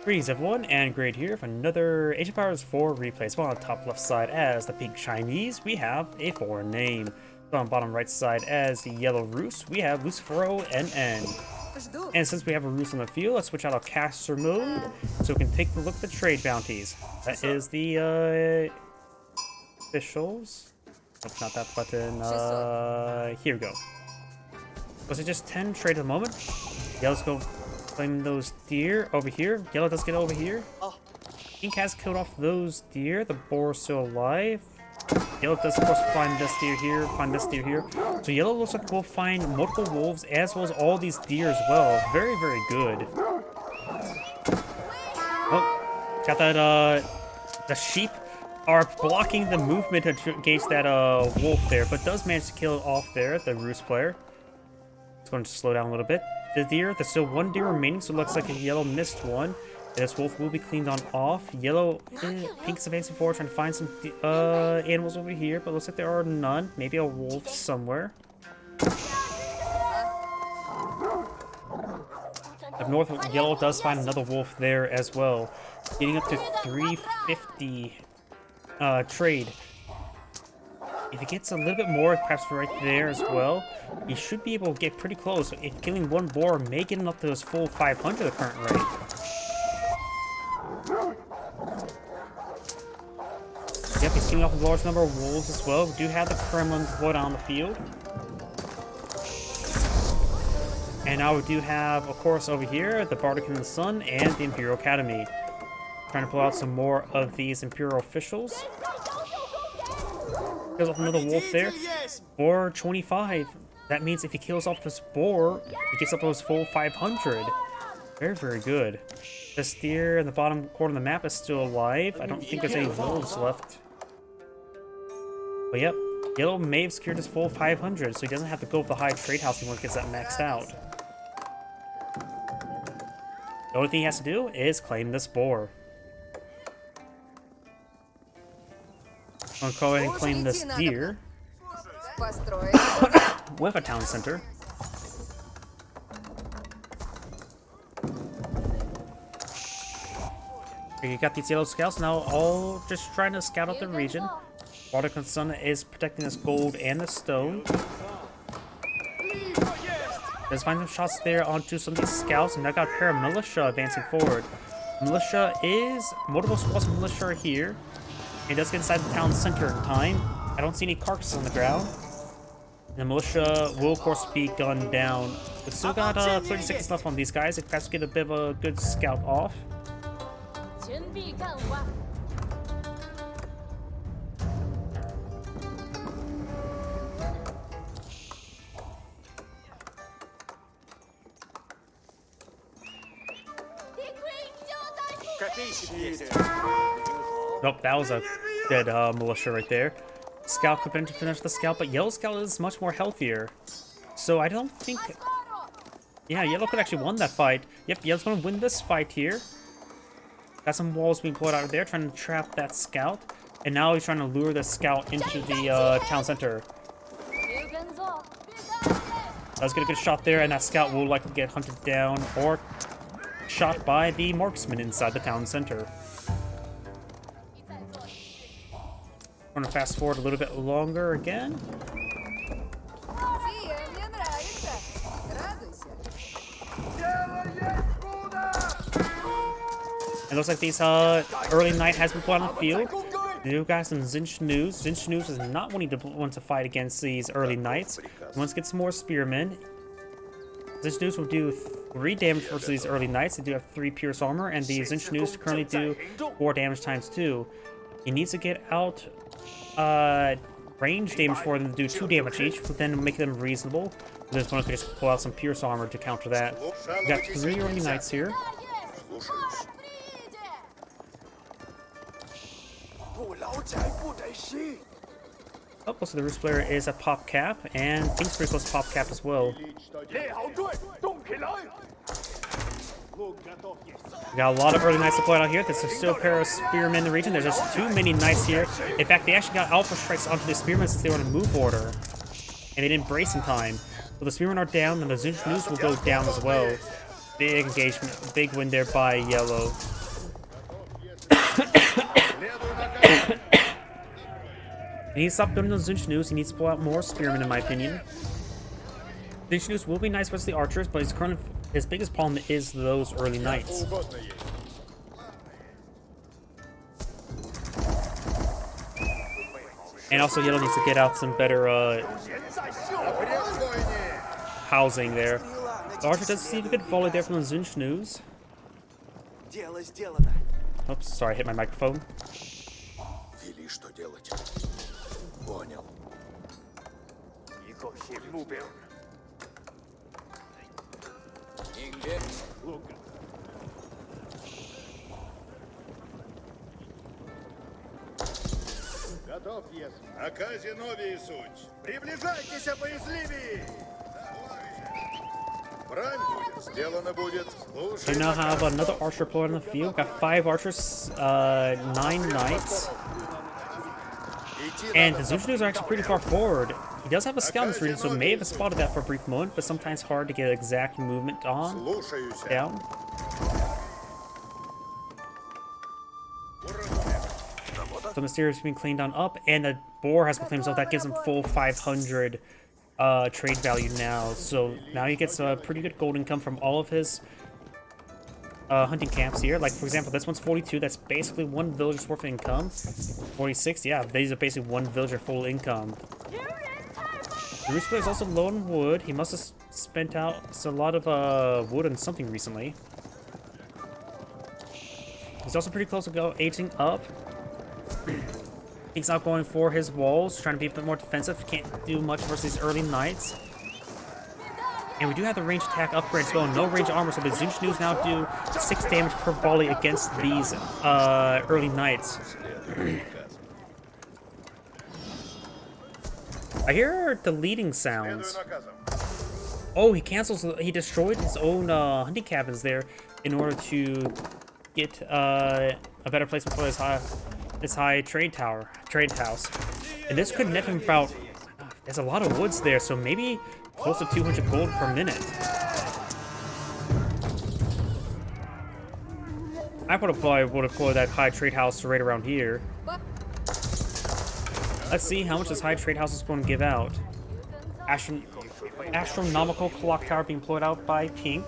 Greetings everyone, and Great here for another Age of Empires 4 replay. So on the top left side as the pink Chinese, we have a foreign name. So on the bottom right side as the yellow Rus, we have LucifroNN. And since we have a Rus on the field, let's switch out our caster mode so we can take a look at the trade bounties. That is the officials. Nope, not that button. Here we go. Was it just 10 trade at the moment? Yeah, let's go claim those deer over here. Yellow does get over here. Pink has killed off those deer. The boar is still alive. Yellow does, of course, find this deer here, find this deer here. So yellow looks like we'll find multiple wolves as well as all these deer as well. Very, very good. Oh, got that, the sheep are blocking the movement to engage that, wolf there, but does manage to kill it off there, the Roost player. It's going to slow down a little bit. The deer, there's still one deer remaining, so it looks like a yellow missed one. And this wolf will be cleaned on off. Yellow, pink's advancing forward, trying to find some animals over here, but looks like there are none. Maybe a wolf somewhere. Up north, yellow does find another wolf there as well. Getting up to 350 trade. If he gets a little bit more, perhaps right there as well, he should be able to get pretty close. If killing one boar may get him up to his full 500 at the current rate. Yep, he's killing off a large number of wolves as well. We do have the Kremlin deployed on the field. And now we do have, of course, over here, the Bardic in the Sun and the Imperial Academy. Trying to pull out some more of these Imperial officials. Kills off another wolf there. Boar 25. That means if he kills off this boar, he gets up to his full 500. Very, very good. This deer in the bottom corner of the map is still alive. I don't think there's any wolves left. But yep, yellow may have secured his full 500, so he doesn't have to go with the high trade house anymore gets that maxed out. The only thing he has to do is claim this boar. I'm gonna go ahead and claim this deer with a town center. You got these yellow scouts now, all just trying to scout out the region. Bardic and Sun is protecting this gold and the stone. Let's find some shots there onto some of these scouts, and I got a pair of militia advancing forward. Militia is multiple squads of militia are here. It does get inside the town center in time. I don't see any carcasses on the ground. The militia will, of course, be gunned down. We've still got 30 seconds left on these guys. If perhaps get a bit of a good scout off. Nope, that was a dead militia right there. Scout could potentially finish the scout, but yellow scout is much more healthier. So I don't think... Yeah, yellow could actually win that fight. Yep, yellow's going to win this fight here. Got some walls being put out there, trying to trap that scout. And now he's trying to lure the scout into the town center. Let's get a good shot there, and that scout will likely get hunted down or shot by the marksman inside the town center. I'm gonna fast forward a little bit longer again. It looks like these early night has been put on the field. You got some Zinch News. Zinch News is not want to fight against these early knights. He wants to get some more spearmen. Zinch News will do 3 damage versus these early knights. They do have 3 pierce armor, and the Zinch News currently do 4 damage times 2. He needs to get out range damage for them to do 2 damage each, but then make them reasonable. This one could just pull out some pierce armor to counter that. We got 3 early knights here. Oh, so the Roost player is a pop cap, and Pink's pretty close to pop cap as well. We got a lot of early knights deployed out here. There's still a pair of spearmen in the region. There's just too many knights here. In fact, they actually got alpha strikes onto the spearmen since they were in a move order. And they didn't brace in time. So the spearmen are down, and the Zinch News will go down as well. Big engagement, big win there by yellow. He needs to stop building those Zinch He needs to pull out more spearmen, in my opinion. Zinch will be nice versus the archers, but his biggest problem is those early knights. And also, Yellow needs to get out some better housing there. The archer does see a good volley there from the Zinch. Oops, sorry, I hit my microphone. Готов, если. Оказе новее суть. Приближайтесь, боязливее! Брань будет, сделано будет. We now have another archer deployed on the field. Got 5 archers, 9 knights. And the Zinch are actually pretty far forward. He does have a scout in this region, so may have spotted that for a brief moment, but sometimes hard to get exact movement on. Down. So Mysterious has been cleaned on up, and the boar has proclaimed himself. That gives him full 500 trade value now. So now he gets a pretty good gold income from all of his hunting camps here. Like, for example, this one's 42. That's basically one villager's worth of income. 46, yeah, these are basically one villager full income. The Rooster is also low on wood. He must have spent out a lot of wood on something recently. He's also pretty close to aging up. He's not going for his walls, trying to be a bit more defensive. Can't do much versus these early knights. And we do have the range attack upgrade as well. No range armor, so the Zinch now do 6 damage per volley against these early knights. I hear deleting sounds. Oh, he destroyed his own hunting cabins there in order to get a better placement for his high trade house. And this could net him about, there's a lot of woods there, so maybe close to 200 gold per minute. I would deploy that high trade house right around here. Let's see how much this high trade house is going to give out. Astronomical clock tower being deployed out by Pink.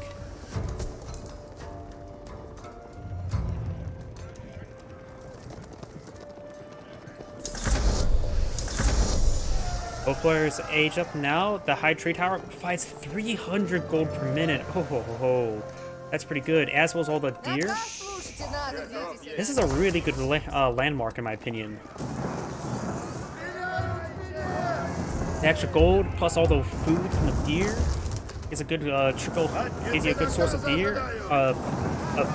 Both players age up now. The high trade tower provides 300 gold per minute. Oh, that's pretty good. As well as all the deer. This is a really good landmark in my opinion. The extra gold plus all the food from the deer is a good trickle. Gives you a good source of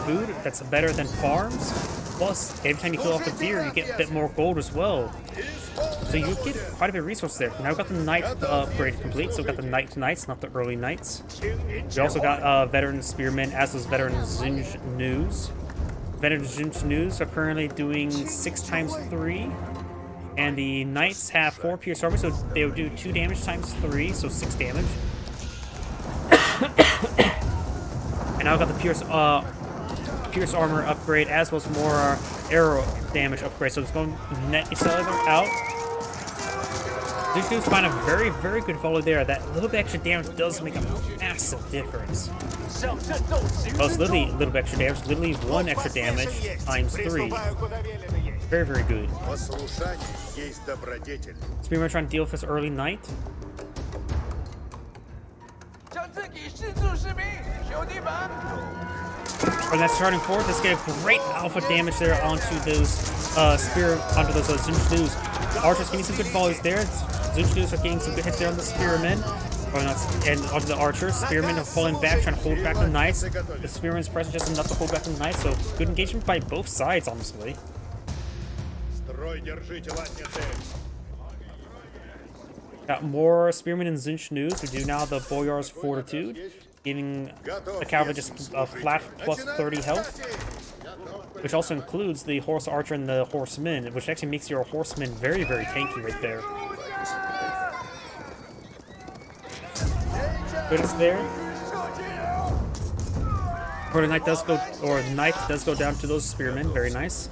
food that's better than farms. Plus, every time you kill off a deer, you get a bit more gold as well. So you get quite a bit of resources there. Now we've got the knight upgrade complete, so we've got the knights, not the early knights. We also got veteran spearmen, as was veteran Zinch. Veteran Zinch are currently doing 6 times 3. And the knights have 4 pierce armor, so they will do 2 damage times 3, so 6 damage. And now I've got the pierce armor upgrade, as well as more arrow damage upgrade, so it's going to net each other out. These dudes find a very, very good volley there. That little bit extra damage does make a massive difference. Well, it's literally a little bit extra damage, literally 1 extra damage times 3. Very, very good. Spearman trying to deal with this early knight. When that's starting forward, let's get a great alpha damage there onto those Zinch News. Archers getting some good volleys there. Zinch News are getting some good hits there on the spearmen. And onto the archers. Spearmen are falling back, trying to hold back the knights. The spearmen's pressing just enough to hold back the knights, so good engagement by both sides, honestly. Got more spearmen and Zinch News. We do now the Boyar's Fortitude, giving the cavalry just a flat plus 30 health, which also includes the horse archer and the horseman, which actually makes your horseman very, very tanky right there. Good, it's there. Or the knight does go, down to those spearmen. Very nice.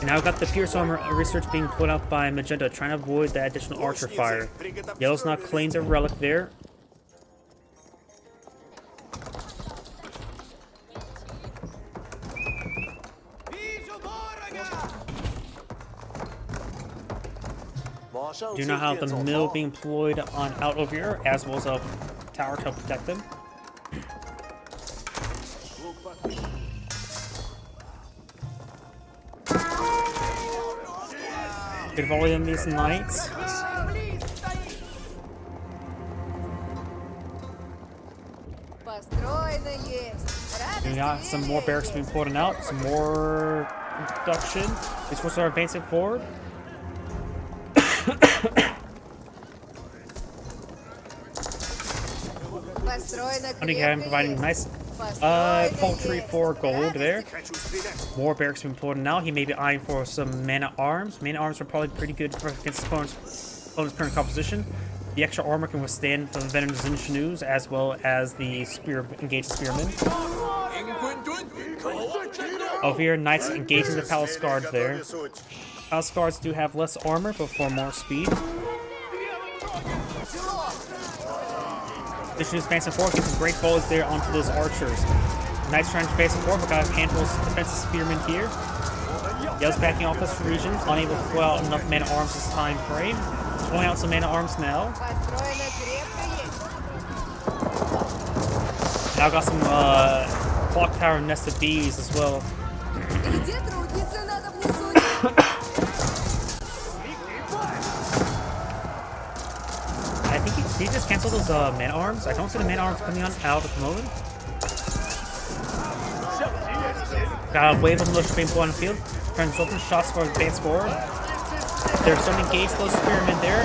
And now we've got the Pierce Armor research being put up by Magenta, trying to avoid that additional archer fire. Yellow's not claimed a relic there. Do now have the mill being employed on out over here, as well as a tower to protect them. Good volley on these knights. We got some more barracks being pulled out, some more production. These forces are advancing forward. Again, providing nice poultry for gold there. More barracks being pulled out. He may be eyeing for some man-at-arms. Man-at-arms are probably pretty good for against opponent's current composition. The extra armor can withstand the venomous Zinchnews as well as the engaged spearmen. Over here, knights engaging the palace guard there. Palace guards do have less armor but for more speed. Zinchnews advancing forward, get some great volleys there onto those archers. Knights trying to advance forward, but got a handful of defensive spearmen here. Yell's backing off this region, unable to pull out enough man-at-arms this time frame. Pulling out some man-at-arms now. Now got some clock tower and nested bees as well. I think he just canceled those man-at-arms. I don't see the man-at-arms coming on out at the moment. Got a wave of militia being pulled on the field. Trying to open shots for advance forward. They're starting to engage those spearmen there.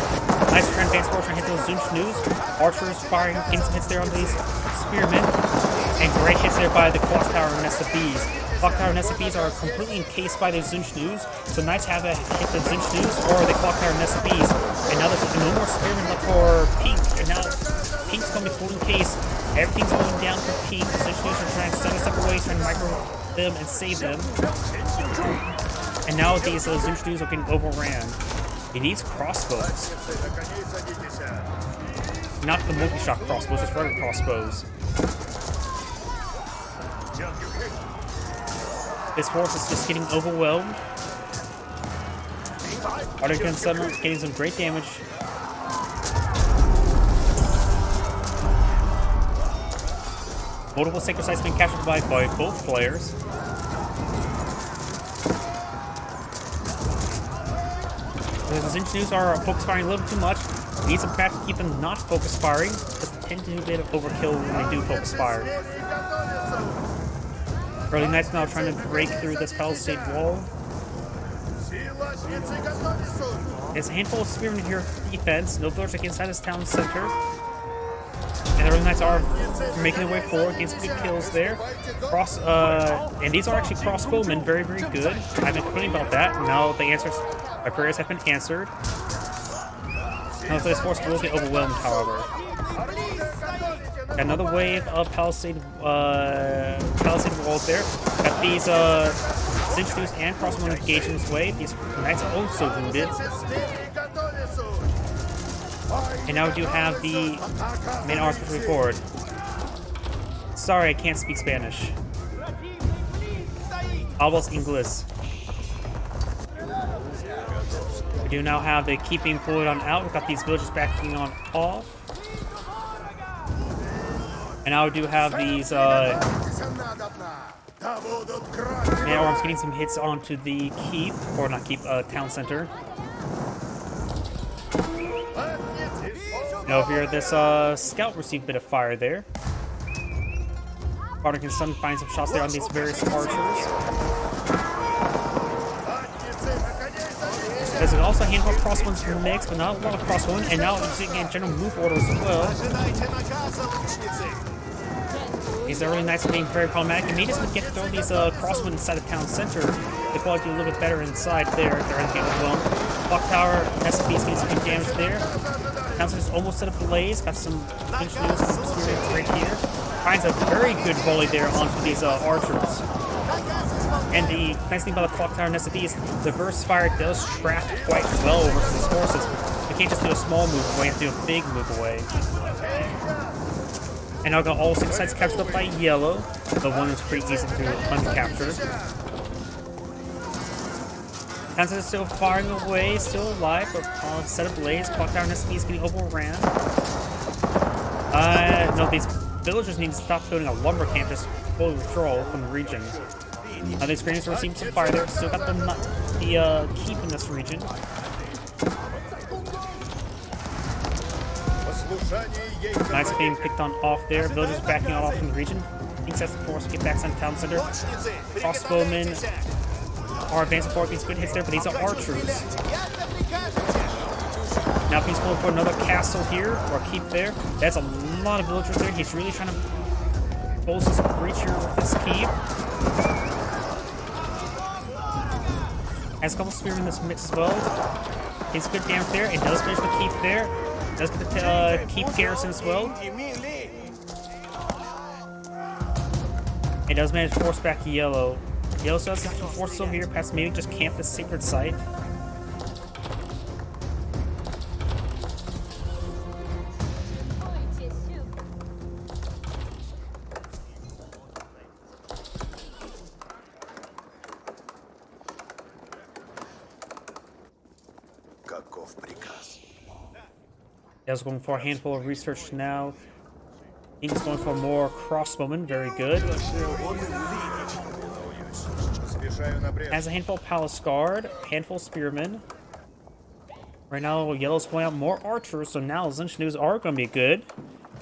Nice trying to advance forward, trying to hit those Zinchnews. Archers firing, getting some hits there on these spearmen. And great hits there by the clock tower and nest of bees. Clock tower and nest of bees are completely encased by those Zinchnews. So Knights have to hit the Zinchnews or the clock tower and nest of bees. And now there's no more spearmen left for Pink. And now Pink's going to be full encased. Everything's going down for Pink. The Zinchnews are trying to set us up away, trying to micro them and save them. And now these Zinchnews are getting overran. He needs crossbows. Not the multi-shot crossbows, just regular crossbows. This force is just getting overwhelmed. Artican Summer getting some great damage. Multiple sacred sites being captured by both players. The Zinchnews are focus firing a little too much. We need some craft to keep them not focus firing. Just tend to do a bit of overkill when they do focus fire. Early Knights now trying to break through this palisade wall. There's a handful of spearmen here for defense. No village inside this town center. And the Early Knights are making their way forward, getting some good kills there. And these are actually crossbowmen, very, very good. I've been complaining about that. Now the answers, our prayers have been answered. Now this force will get overwhelmed, however. Another wave of palisade walls there. Got these Zinchnews and crossbowmen engaging this way. These Knights are also wounded. And now we do have the main arms pushing forward. Sorry, I can't speak Spanish. Hablas Ingles. We do now have the keeping pulled on out. We've got these villages backing on off. And now we do have these man arms getting some hits onto the keep, or not keep, town center. Now over here, this scout received a bit of fire there. Artican Sun finds some shots there on these various archers. There's also a handful of crossbows in the mix, but not a lot of crossbows. And now it's getting general move orders as well. These early Knights are being very problematic. And may just get to throw these crossbows inside the town center. The quality a little bit better inside there. They're getting overwhelmed. Clock tower, SP's getting some good damage there. Town center's almost set up blaze. Got some Zinchnews and spearmen right here. Finds a very good volley there onto these archers. And the nice thing about the clock tower Nessa is the burst fire does track quite well versus his forces. You can't just do a small move away, you have to do a big move away. And now got all 6 sides captured up by yellow. The one that's pretty easy to uncapture. Kansas is still firing away, still alive, but set ablaze. Clock tower Nessa is getting overran. No, these villagers need to stop building a lumber camp, just fully withdrawal from the region. These grenadiers are receiving some fire there, still got the keep in this region. Knights being picked on off there, villagers backing off from the region. Kings has the force to get back on town center. Crossbowmen are advancing forward, these good hits there, but these are archers. Now he's going for another castle here, or keep there. That's a lot of villagers there. He's really trying to close this breach here with this keep. Has a couple spearmen in this mix as well. Takes good damage there. It does finish the keep there. Does get the keep garrison as well. It does manage to force back yellow. Yellow still has some forces over here, perhaps maybe just camp this sacred site. Is going for a handful of research now. He's going for more crossbowmen, very good. Has a handful of palace guard, handful of spearmen. Right now, yellow's pulling out more archers, so now Zinchnews are going to be good.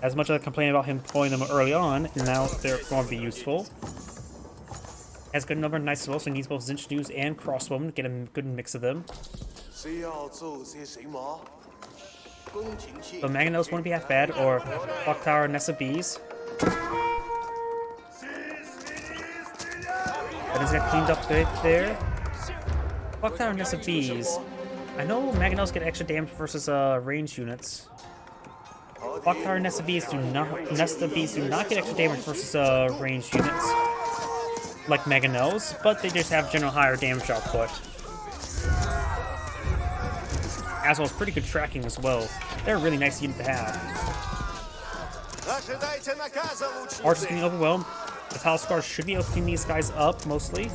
As much as I complained about him pulling them early on, and now they're going to be useful. Has a good number of knights as well, so he needs both Zinchnews and crossbowmen to get a good mix of them. So Mangonels wouldn't be half bad, or Clock Tower Nessa Bees. That is get cleaned up right there. Clock Tower Nessa Bees. I know Mangonels get extra damage versus ranged units. Clock Tower Nessa Bees do not get extra damage versus ranged units like Mangonels, but they just have general higher damage output. As well as pretty good tracking as well. They're a really nice unit to have. Archers getting overwhelmed. The Palace Guards should be able to clean these guys up, mostly.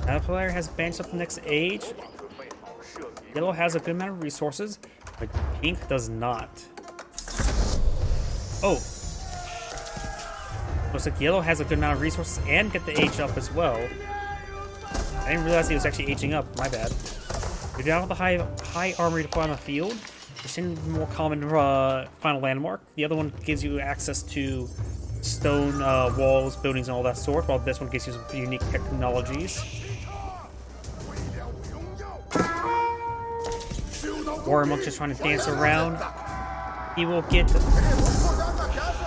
Now the player has banished up the next age. Yellow has a good amount of resources, but pink does not. Oh. Looks like yellow has a good amount of resources and get the age up as well. I didn't realize he was actually aging up. My bad. You're down with the high armory to put on the field. It's in the more common final landmark. The other one gives you access to stone walls, buildings, and all that sort, while this one gives you some unique technologies. Warrior Monk just trying to dance around. He will get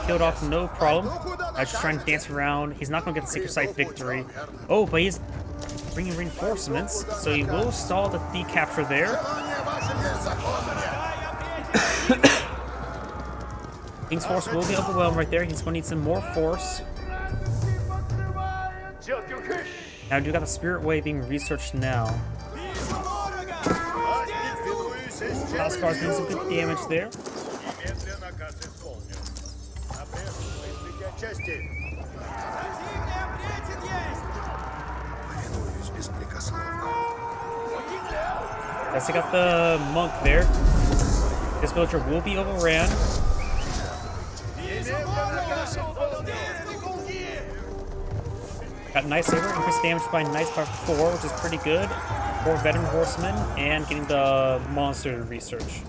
killed off, no problem. Just trying to dance around. He's not going to get the Sacred Site victory. Oh, but he's bringing reinforcements, so he will stall the capture there. King's force will be overwhelmed right there. He's going to need some more force. Now, you got the Spirit Way being researched now. Palace Guards doing some good damage there. Let's take out the monk there. This villager will be overran. Got Night Saber, increased damage by Knights by 4, which is pretty good. 4 veteran horsemen, and getting the monster research.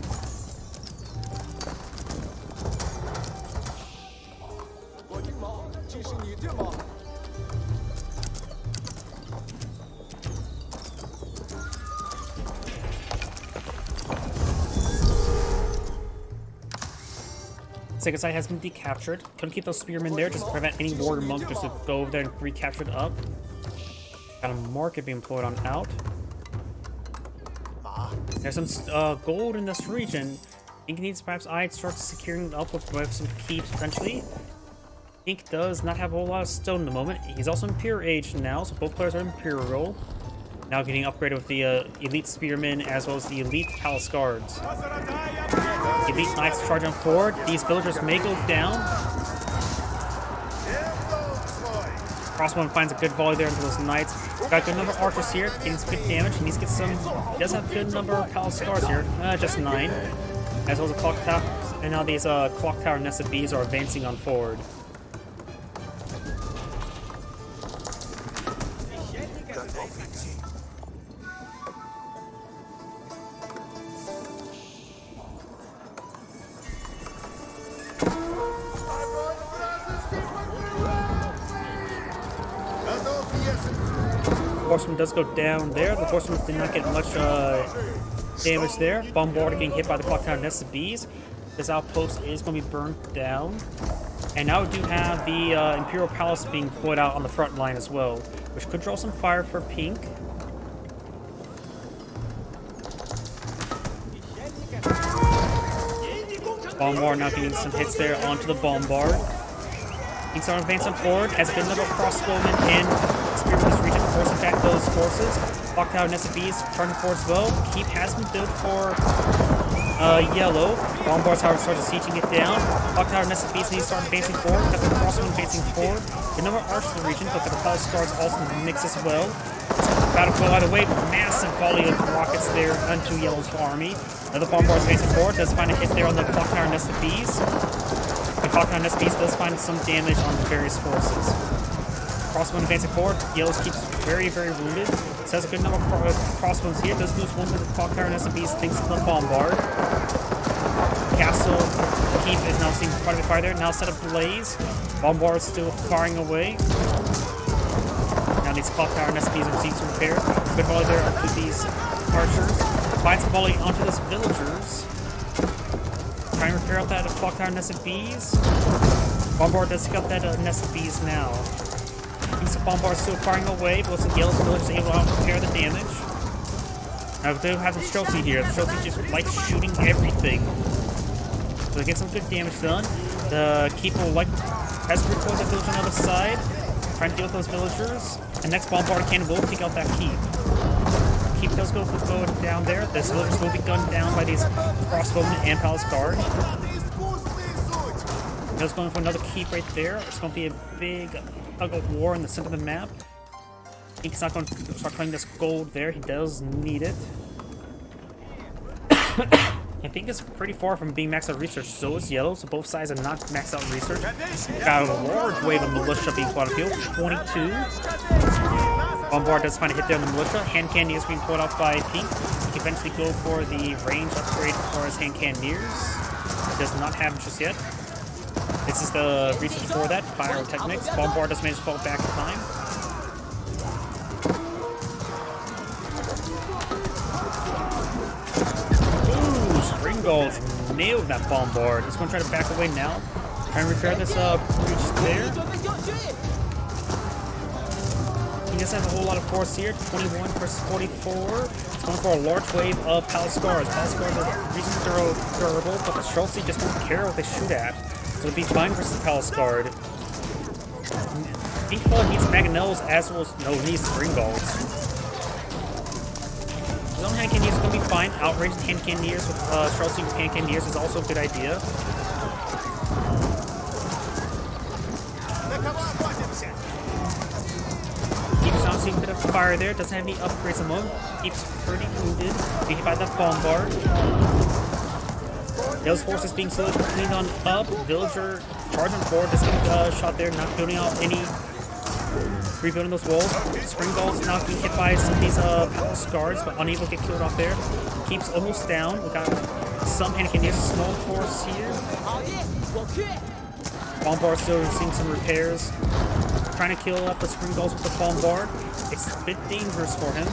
Sacred Site has been decaptured. Couldn't keep those spearmen there just to prevent any warrior monk just to go over there and recapture it up. Got a market being employed on out. There's some gold in this region. Pink needs perhaps I start securing up with some keeps potentially. Pink does not have a whole lot of stone at the moment. He's also Imperial Age now, so both players are Imperial. Now getting upgraded with the Elite Spearmen as well as the Elite Palace Guards. Elite Knights charging forward. These villagers may go down. Crossbowman finds a good volley there into those knights. Got a good number of archers here, getting some good damage. He needs to get some. He does have a good number of palace guards here, just 9. As well as a clock tower. And now these clock tower nested bees are advancing on forward. Horseman does go down there. The horseman did not get much damage there. Bombardier getting hit by the clock tower nested bees. This outpost is going to be burned down. And now we do have the Imperial Palace being put out on the front line as well, which could draw some fire for Pink. Bombard now getting some hits there onto the Bombard. Pink's on advancing forward, has a good number of crossbowmen and spearmen in this region, forcing back those forces. Clock tower nested bees turning forward as well. Keep has been built for yellow. Bombards, however, started sieging it down. Clock tower nested bees need to start advancing forward. Got the crossbowmen advancing forward. The number of archers in the region, but the palace guards also in the mix as well. About to go out of the way, massive volley of rockets there onto Yellow's army. Another Bombard's advancing forward, does find a hit there on the clock tower nested bees. The clock tower nested bees does find some damage on the various forces. Crossbowman advancing forward, Yellows keeps very, very wounded. It has a good number of crossbows here, does lose one with the clock tower nested bees thanks to the Bombard. Castle Keep is now seeing quite a bit of fire there, now set ablaze. Bombard still firing away. Now these clock tower nested bees are receiving some repairs. Good volley there onto these archers. Finds a volley onto those villagers. Trying to repair out that clock tower nested bees. Bombard does pick up that nested bees now. Piece of Bombard still firing away, but the Yellow villagers able to repair the damage. Now we do have some Streltsy here. The Streltsy just likes shooting everything. So they get some good damage done. The Keep will has to recoil the village on the other side. Trying to deal with those villagers. The next Bombard cannon will take out that Keep. Keep does go down there. The villagers will be gunned down by these crossbowmen and palace guard. Does going for another Keep right there. It's going to be a big tug of war in the center of the map. Pink's not going to start claiming this gold there. He does need it. I think it's pretty far from being maxed out research. So is Yellow, so both sides are not maxed out research. Got a large wave of militia being put on the field. 22. Bombard does find a hit there on the militia. Hand cannoneers being pulled off by Pink. He can eventually go for the range upgrade for his hand cannoneers. It does not have it just yet. This is the research for that. Pyrotechnics. Bombard does manage to fall back in time. Springballs nailed that Bombard. It's going to try to back away now. Trying to repair this breach there. He does have a whole lot of force here. 21 versus 44. It's going for a large wave of Palace Guards. Palace Guards are reasonably durable, but the Streltsy just don't care what they shoot at. So it'll be fine versus the Palace Guard. Pink needs Mangonels as well as needs Springballs. His own hand cannoneers is going to be fine. Outraged hand cannoneers with Streltsy with hand cannoneers is also a good idea. Keeps on seeing a bit of fire there. Doesn't have any upgrades at the moment. Keeps pretty wounded. Being hit by that Bombard. Those forces being slowly cleaned on up. Villager charging forward. Doesn't get shot there. Not building out any. Rebuilding those walls. Springballs not being hit by some of these Palace Guards, but unable to get killed off there. Keeps almost down. We got some cannoneers, small force here. Bombard still seeing some repairs. Trying to kill off the Springballs with the Bombard. It's a bit dangerous for him.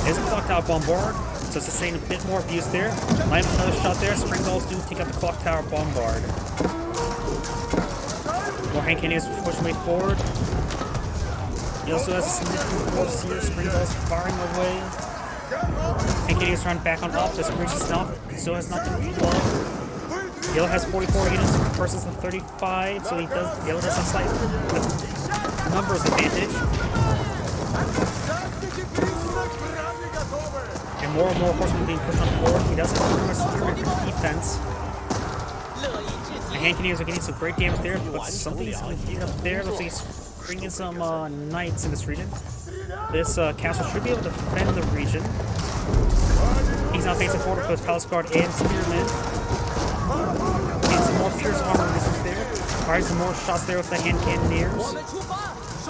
There's a clock tower Bombard, so it's sustain a bit more abuse there. Might have another shot there. Springballs do take out the clock tower Bombard. More hand cannoneers pushing way forward. He also has a significant force here. Springballs firing away. And Gideon's trying back on up. This bridge is not, still has not been low. Yellow has 44 units versus the 35, so Yellow does have slight numbers advantage. And more horsemen being pushed on forward. He doesn't have much spirit for defense. The hand cannoneers are getting some great damage there, but something's getting up there. Looks like he's bringing some knights in this region. This castle should be able to defend the region. He's now facing forward with Palace Guard and Spearmen. And some more Pierce armor missiles there. Firing some more shots there with the hand cannoneers.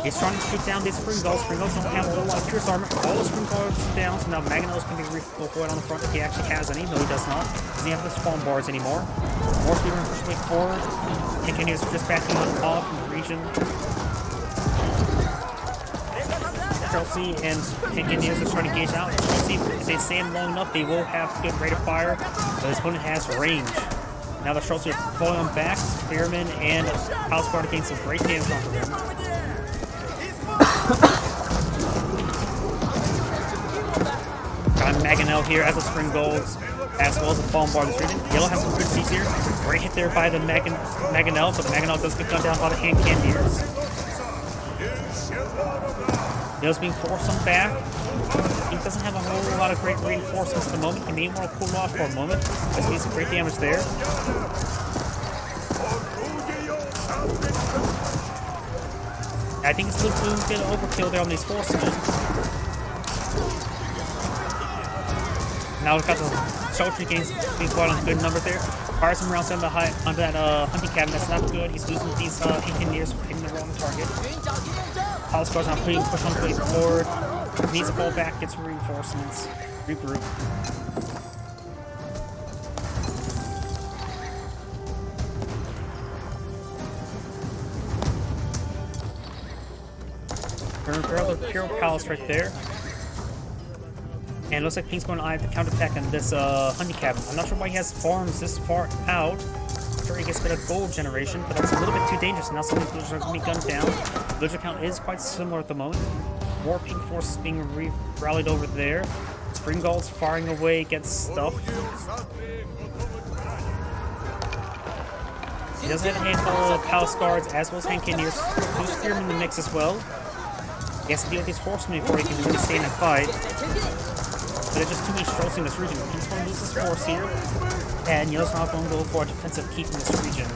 He's trying to shoot down these Spring Gulls. Spring Gulls don't have a whole lot of Pierce armor. All the Spring Gulls are down, so now Mangonels can be redeployed on the front if he actually has any. No, he does not. Doesn't have the spawn bars anymore. More Spearmen push way forward. Hand cannoneers are just backing off in the region. Chelsea and Cannoneers are trying to gauge out. Chelsea, if they stand long enough, they will have good rate of fire, but his opponent has range. Now the Chelsea are falling on back. Spearmen and House Guard are getting some great damage onto them. Got Mangonel here as the Spring Golds, as well as the Bombard this region. Yellow has some good seats here. Great hit there by the Mangonel, but the Mangonel does get gunned down by the Hand Cannoneers. Yellow's being forced on back. He doesn't have a whole lot of great reinforcements at the moment. He may want to cool off for a moment. He's getting some great damage there. I think it's a little bit of overkill there on these horsemen. Now we've got the Soldier being quite on good numbers there. Fires some rounds on onto that hunting cabin. That's not good. He's losing these engineers for hitting the wrong target. Palace Guard's not push on pretty forward. Needs to fall back, get some reinforcements. Regroup. Barrel the Imperial Palace right there. And it looks like Pink's going to eye the counterattack on this hunting cabin. I'm not sure why he has farms this far out. I'm sure he gets a bit of gold generation, but that's a little bit too dangerous. Now some of these villagers are going to be gunned down. Villager count is quite similar at the moment. More pink forces being rallied over there. Spring Gulls firing away against stuff. He does have a handful of Palace Guards as well as Hand Cannoneers. Two Spearmen in the mix as well. He has to deal with these horsemen before he can really stand and fight. But there's just too many strolls in this region. He's going to lose his force here. And Yellow's not going to go for a defensive keep in this region.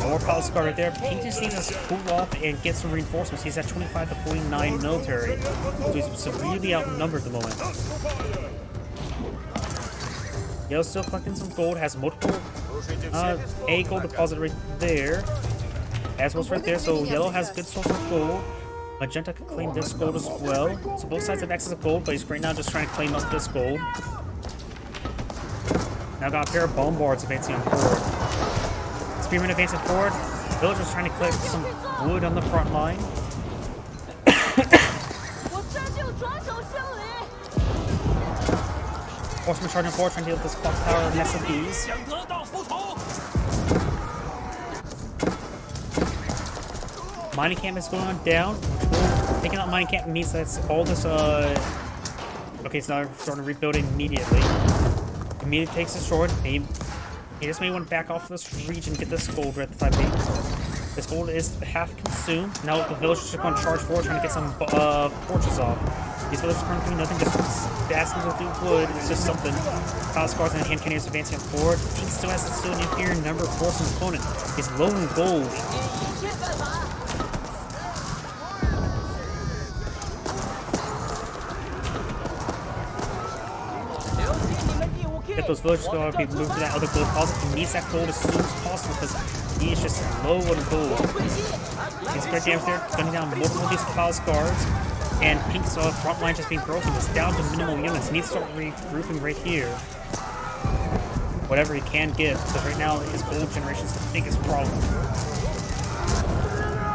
More Palace Guard right there. Pink just needs to cool off and get some reinforcements. He's at 25 to 49 military. So he's severely outnumbered at the moment. Yellow's still collecting some gold, has multiple a gold deposit right there. As well as right there, so Yellow has good source of gold. Magenta can claim this gold as well. So both sides have access to gold, but he's right now just trying to claim up this gold. Now got a pair of Bombards advancing on forward. Spearmen advancing forward. Villagers trying to collect some wood on the front line. Horsemen charging forward, trying to deal with this clock tower mess of these. Mining camp is going on down. Taking out mining camp means that's all this, okay, so now starting rebuilding immediately. Immediately takes the sword. He just may want to back off this region, get this gold right at the time. This gold is half consumed. Now the villagers are going to charge forward, trying to get some torches off. These villagers are doing nothing, just asking to do wood. It's just something. Palace Guards and Hand Cannoneers advancing forward. He still has an inferior number of force in his opponent. He's low in gold. Get those villagers going to be moved to that other gold deposit. He needs that gold as soon as possible because he is just low on gold. He's great damage there, gunning down multiple of these Palace Guards. And Pink's front line just being broken. It's down to minimal units. He needs to start regrouping right here. Whatever he can get, because right now his gold generation is the biggest problem.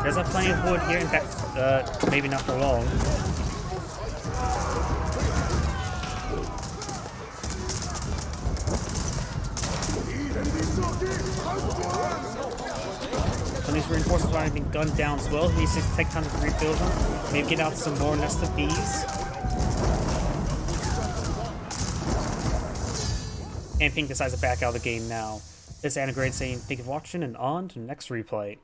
There's plenty of wood here. In fact, maybe not for long. Some of these reinforcements are being gunned down as well. He needs to take time to rebuild them. Maybe get out some more nest of bees. And Pink decides to back out of the game now. This is Anna Grade saying thank you for watching and on to the next replay.